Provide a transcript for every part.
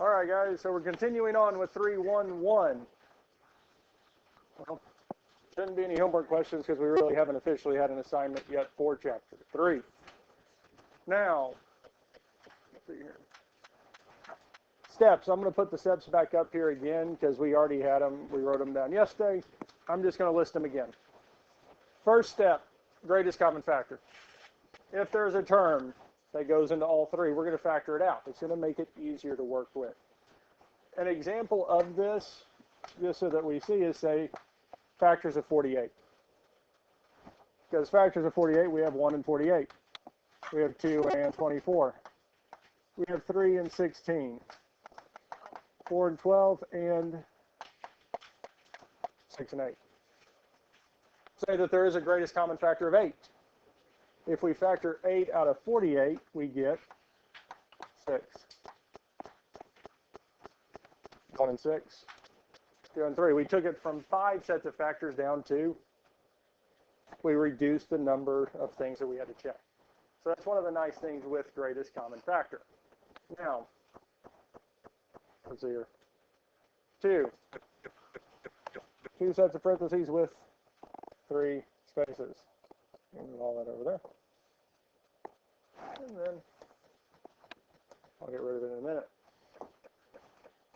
All right, guys, so we're continuing on with 311. Well, shouldn't be any homework questions because we really haven't officially had an assignment yet for chapter 3. Now, let's see here. Steps. I'm going to put the steps back up here again because we already had them. We wrote them down yesterday. I'm just going to list them again. First step, greatest common factor. If there's a term that goes into all three, we're going to factor it out. It's going to make it easier to work with. An example of this, just so that we see, is, say, factors of 48. Because factors of 48, we have 1 and 48. We have 2 and 24. We have 3 and 16. 4 and 12, and 6 and 8. Say that there is a greatest common factor of 8. If we factor 8 out of 48, we get 6. 1 and 6. 2 and 3. We took it from 5 sets of factors down to, we reduced the number of things that we had to check. So that's one of the nice things with greatest common factor. Now, let's see here. 2 sets of parentheses with 3 spaces. Move all that over there. And then I'll get rid of it in a minute.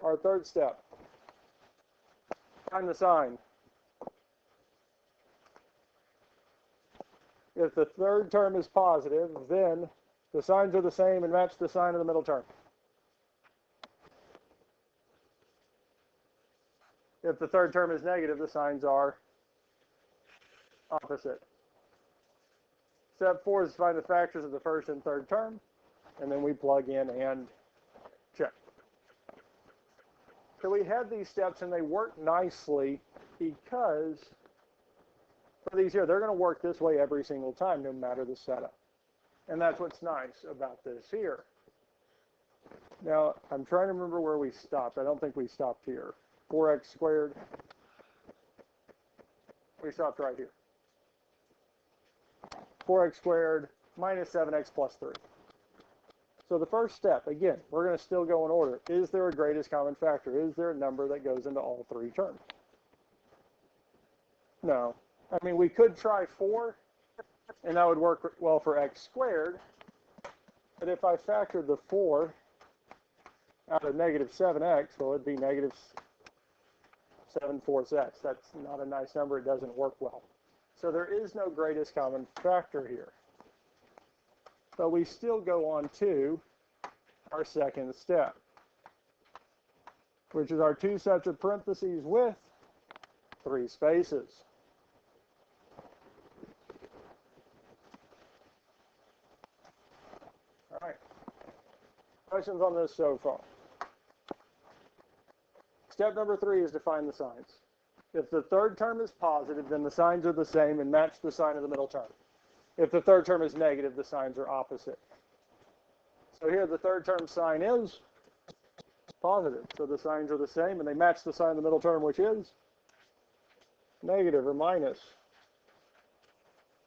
Our third step. Find the sign. If the third term is positive, then the signs are the same and match the sign of the middle term. If the third term is negative, the signs are opposite. Step 4 is to find the factors of the first and third term, and then we plug in and check. So we have these steps, and they work nicely because for these here, they're going to work this way every single time, no matter the setup. And that's what's nice about this here. Now, I'm trying to remember where we stopped. I don't think we stopped here. 4x squared. We stopped right here. 4x squared minus 7x plus 3. So the first step, again, we're going to still go in order. Is there a greatest common factor? Is there a number that goes into all 3 terms? No. I mean, we could try 4, and that would work well for x squared. But if I factor the 4 out of negative 7x, well, it'd be negative 7/4 x. That's not a nice number. It doesn't work well. So there is no greatest common factor here. But we still go on to our second step, which is our 2 sets of parentheses with 3 spaces. All right. Questions on this so far? Step number 3 is to find the signs. If the third term is positive, then the signs are the same and match the sign of the middle term. If the third term is negative, the signs are opposite. So here the third term sign is positive. So the signs are the same and they match the sign of the middle term, which is negative or minus.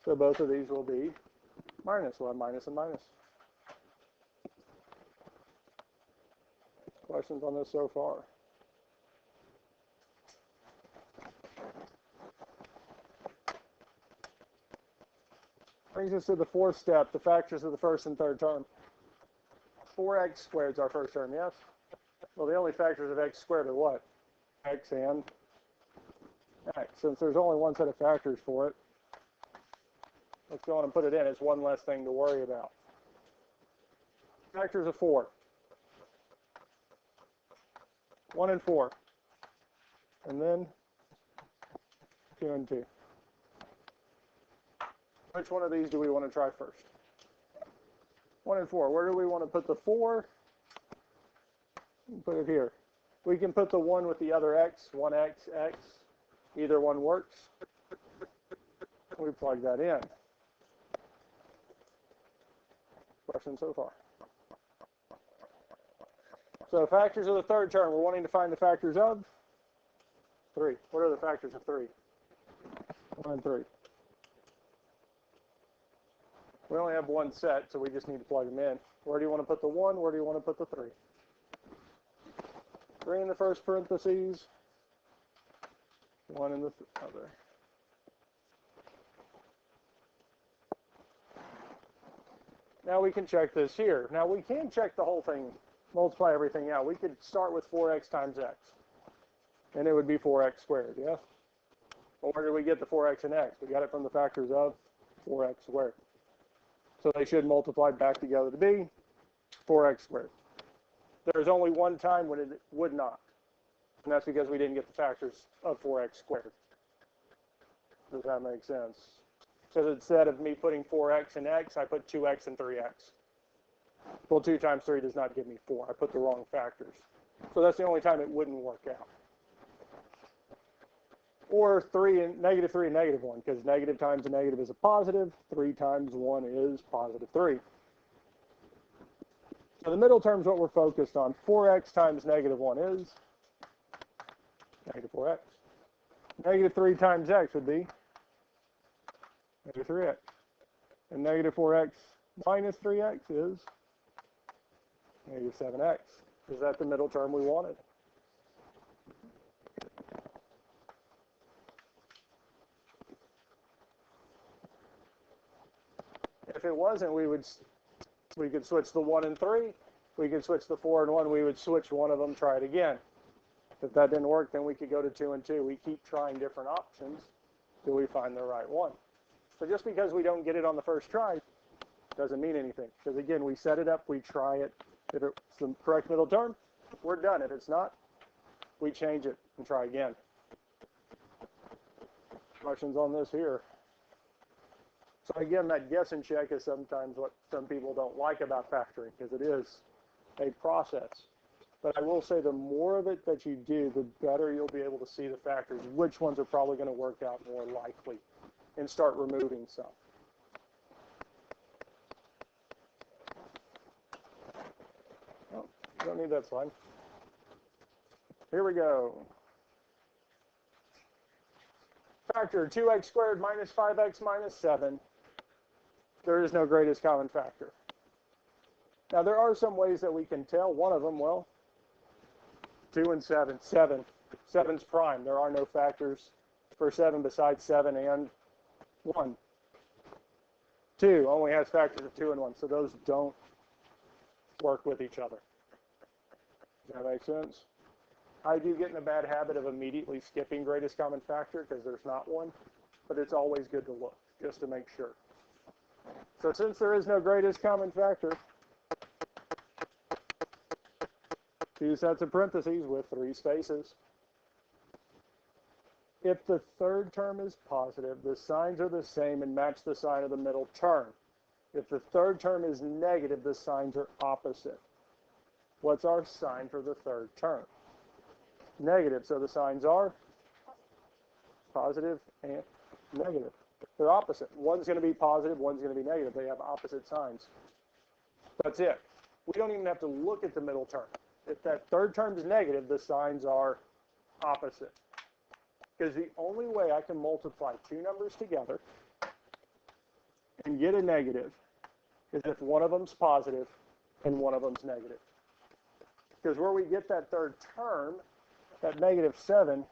So both of these will be minus. We'll have minus and minus. Questions on this so far? Brings us to the 4th step, the factors of the first and third term. 4x squared is our first term, yes? Well, the only factors of x squared are what? X and x. Since there's only one set of factors for it, let's go on and put it in. It's one less thing to worry about. Factors of 4. 1 and 4. And then 2 and 2. Which one of these do we want to try first? 1 and 4. Where do we want to put the 4? Put it here. We can put the 1 with the other x, 1x, x. Either one works. We plug that in. Questions so far? So factors of the third term. We're wanting to find the factors of 3. What are the factors of 3? 1 and 3. We only have one set, so we just need to plug them in. Where do you want to put the 1? Where do you want to put the 3? 3 in the first parentheses, 1 in the other. Now we can check this here. Now we can check the whole thing, multiply everything out. We could start with 4x times x, and it would be 4x squared, yes? Well, where did we get the 4x and x? We got it from the factors of 4x squared. So they should multiply back together to be 4x squared. There's only one time when it would not, and that's because we didn't get the factors of 4x squared. Does that make sense? Because instead of me putting 4x and x, I put 2x and 3x. Well, 2 times 3 does not give me 4. I put the wrong factors. So that's the only time it wouldn't work out. Or negative 3 and negative 1, because negative times a negative is a positive. 3 times 1 is positive 3. So the middle term is what we're focused on. 4x times negative 1 is negative 4x. Negative 3 times x would be negative 3x. And negative 4x minus 3x is negative 7x. Is that the middle term we wanted? If it wasn't, we could switch the 1 and 3. We could switch the 4 and 1. We would switch one of them, try it again. If that didn't work, then we could go to 2 and 2. We keep trying different options till we find the right one. So just because we don't get it on the first try doesn't mean anything. Because again, we set it up, we try it. If it's the correct middle term, we're done. If it's not, we change it and try again. Questions on this here? So again, that guess and check is sometimes what some people don't like about factoring, because it is a process. But I will say the more of it that you do, the better you'll be able to see the factors, which ones are probably going to work out more likely, and start removing some. Oh, don't need that slide. Here we go. Factor 2x squared minus 5x minus 7. There is no greatest common factor. Now, there are some ways that we can tell. One of them, well, 2 and 7. 7. 7's prime. There are no factors for 7 besides 7 and 1. 2 only has factors of 2 and 1, so those don't work with each other. Does that make sense? I do get in a bad habit of immediately skipping greatest common factor because there's not one, but it's always good to look just to make sure. So since there is no greatest common factor, 2 sets of parentheses with 3 spaces. If the third term is positive, the signs are the same and match the sign of the middle term. If the third term is negative, the signs are opposite. What's our sign for the third term? Negative, so the signs are positive and negative. They're opposite. One's going to be positive, one's going to be negative. They have opposite signs. That's it. We don't even have to look at the middle term. If that third term is negative, the signs are opposite. Because the only way I can multiply 2 numbers together and get a negative is if one of them's positive and one of them's negative. Because where we get that third term, that negative 7,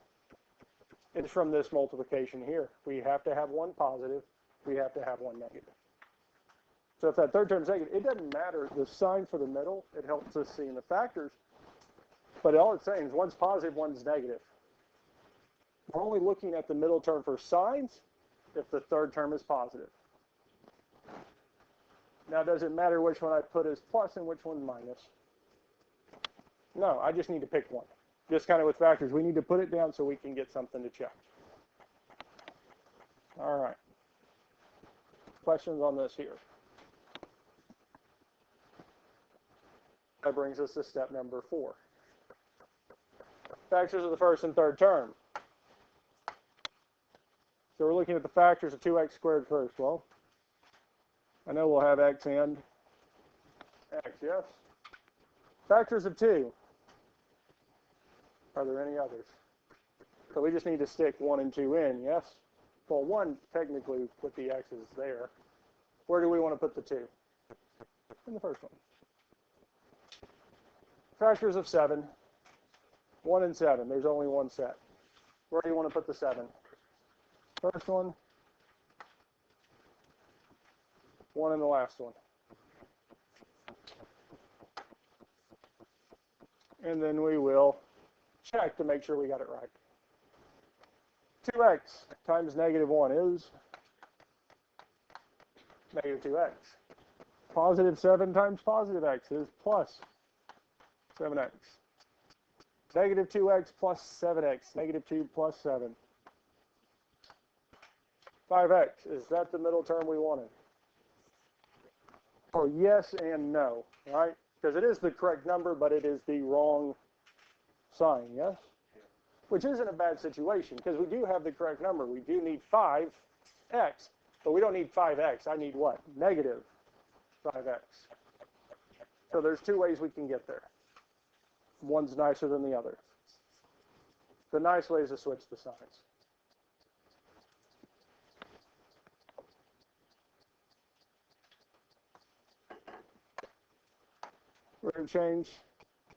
is from this multiplication here. We have to have one positive. We have to have one negative. So if that third term is negative, it doesn't matter the sign for the middle. It helps us see in the factors. But all it's saying is one's positive, one's negative. We're only looking at the middle term for signs if the third term is positive. Now, does it matter which one I put as plus and which one's minus? No, I just need to pick one. Just kind of with factors, we need to put it down so we can get something to check. All right. Questions on this here? That brings us to step number 4. Factors of the first and third term. So we're looking at the factors of 2x squared first. Well, I know we'll have x and x, yes? Factors of 2. Are there any others? So we just need to stick 1 and 2 in, yes? Well, 1 technically with the x's there. Where do we want to put the 2? In the first one. Factors of 7. 1 and 7. There's only one set. Where do you want to put the 7? First one. 1 and the last one. And then we will check to make sure we got it right. 2x times negative 1 is negative 2x. Positive 7 times positive x is plus 7x. Negative 2x plus 7x. Negative 2 plus 7. 5x. Is that the middle term we wanted? Oh, yes and no, right? Because it is the correct number, but it is the wrong sign, yes? Which isn't a bad situation, because we do have the correct number. We do need 5x, but we don't need 5x. I need what? Negative 5x. So there's two ways we can get there. One's nicer than the other. The nice way is to switch the signs. We're going to change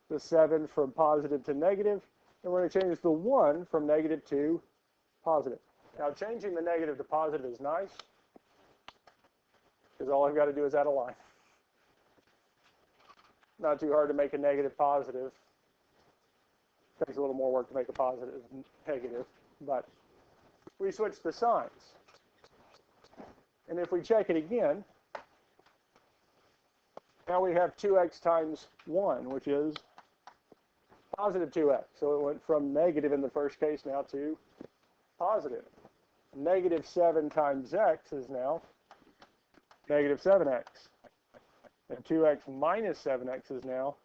the 7 from positive to negative, and we're going to change the 1 from negative to positive. Now, changing the negative to positive is nice, because all I've got to do is add a line. Not too hard to make a negative positive. Takes a little more work to make a positive negative, but we switch the signs. And if we check it again, now we have 2x times 1, which is positive 2x. So it went from negative in the first case now to positive. Negative 7 times x is now negative 7x. And 2x minus 7x is now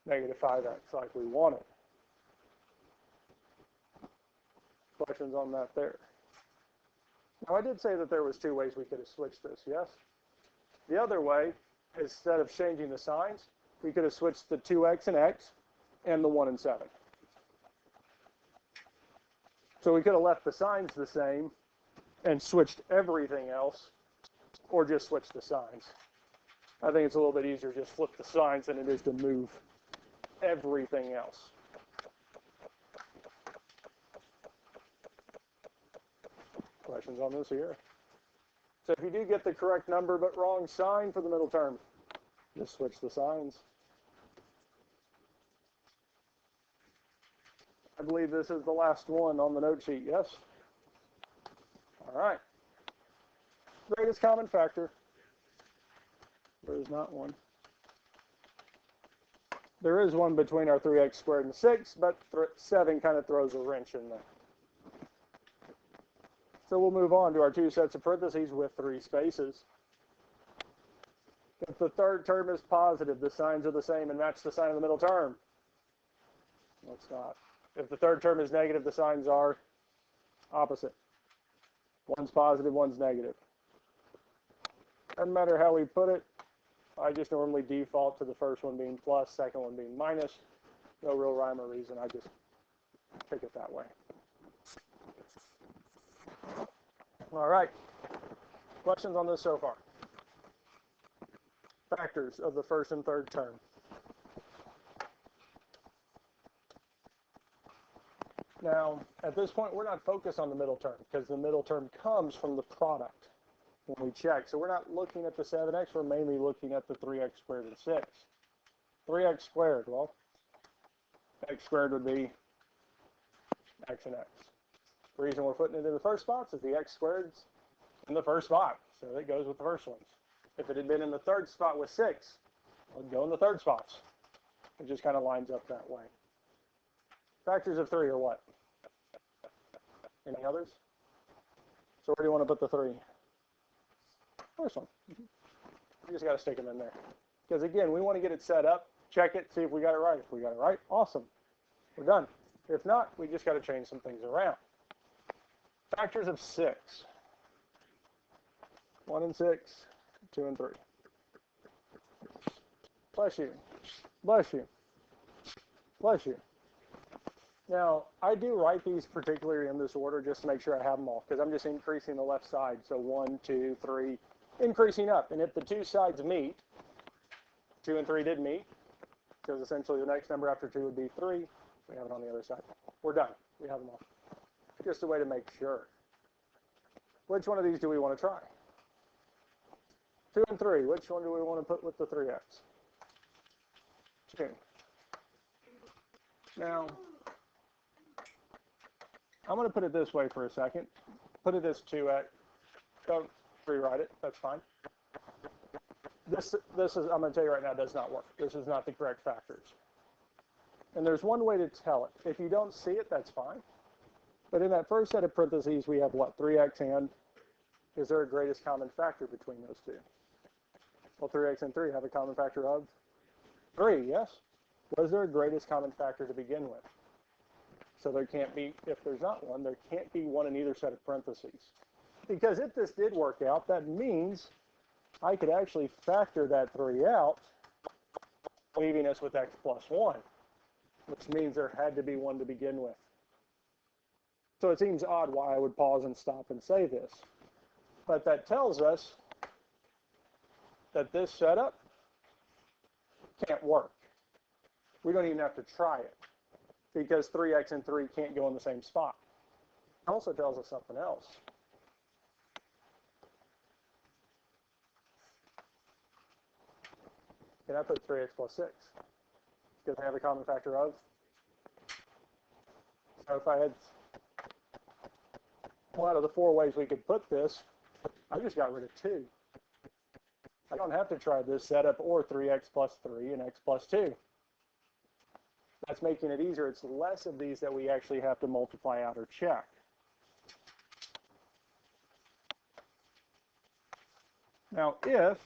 negative 5x, like we wanted. Questions on that there? Now, I did say that there was two ways we could have switched this, yes? The other way, instead of changing the signs, we could have switched the 2x and x and the 1 and 7. So we could have left the signs the same and switched everything else, or just switched the signs. I think it's a little bit easier to just flip the signs than it is to move everything else. Questions on this here? So if you do get the correct number but wrong sign for the middle term, just switch the signs. I believe this is the last one on the note sheet, yes? All right. Greatest common factor. There is not one. There is one between our 3x squared and 6, but 7 kind of throws a wrench in there. So we'll move on to our two sets of parentheses with 3 spaces. If the third term is positive, the signs are the same and match the sign of the middle term. No, it's not. If the third term is negative, the signs are opposite. One's positive, one's negative. Doesn't matter how we put it. I just normally default to the first one being plus, second one being minus. No real rhyme or reason. I just pick it that way. All right. Questions on this so far? Factors of the first and third term. Now, at this point, we're not focused on the middle term because the middle term comes from the product when we check. So we're not looking at the 7x, we're mainly looking at the 3x squared and 6. 3x squared, well, x squared would be x and x. The reason we're putting it in the first spots is the x squared's in the first spot, so it goes with the first ones. If it had been in the third spot with 6, it would go in the third spots. It just kind of lines up that way. Factors of 3 are what? Any others? So where do you want to put the 3? First one. You just got to stick them in there. Because again, we want to get it set up, check it, see if we got it right. If we got it right, awesome. We're done. If not, we just got to change some things around. Factors of 6. 1 and 6, 2 and 3. Bless you. Bless you. Bless you. Now, I do write these particularly in this order just to make sure I have them all, because I'm just increasing the left side. So 1, 2, 3, increasing up. And if the two sides meet, 2 and 3 did meet, because essentially the next number after 2 would be 3. We have it on the other side. We're done. We have them all. Just a way to make sure. Which one of these do we want to try? 2 and 3. Which one do we want to put with the 3x? 2. Now, I'm going to put it this way for a second. Put it as 2x. Don't rewrite it. That's fine. This is, I'm going to tell you right now, does not work. This is not the correct factors. And there's one way to tell it. If you don't see it, that's fine. But in that first set of parentheses, we have what? 3x and, is there a greatest common factor between those two? Well, 3x and 3 have a common factor of 3, yes? Was there a greatest common factor to begin with? So there can't be, if there's not one, there can't be one in either set of parentheses. Because if this did work out, that means I could actually factor that 3 out, leaving us with x plus 1, which means there had to be one to begin with. So it seems odd why I would pause and stop and say this. But that tells us that this setup can't work. We don't even have to try it, because 3x and 3 can't go in the same spot. It also tells us something else. Can I put 3x plus 6? Because they have a common factor of? So if I had, well, out of the 4 ways we could put this, I just got rid of 2. I don't have to try this setup or 3x plus 3 and x plus 2. That's making it easier. It's less of these that we actually have to multiply out or check. Now, if,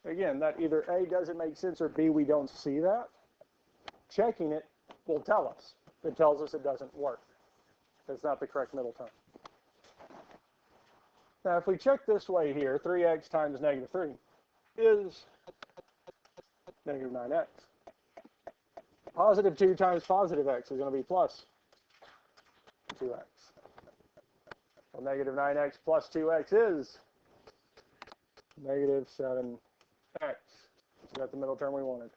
again, that either A, doesn't make sense, or B, we don't see that, checking it will tell us. It tells us it doesn't work. It's not the correct middle term. Now, if we check this way here, 3x times negative 3 is negative 9x. Positive 2 times positive x is going to be plus 2x. Well, negative 9x plus 2x is negative 7x. So that's the middle term we wanted.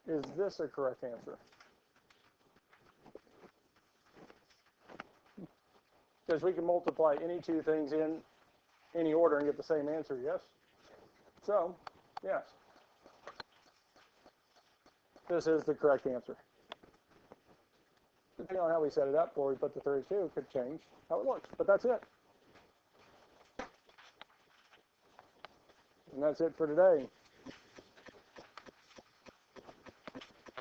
Is this a correct answer? Because we can multiply any 2 things in any order and get the same answer, yes? So, yes. This is the correct answer. Depending on how we set it up, or we put the 32, it could change how it looks. But that's it. And that's it for today.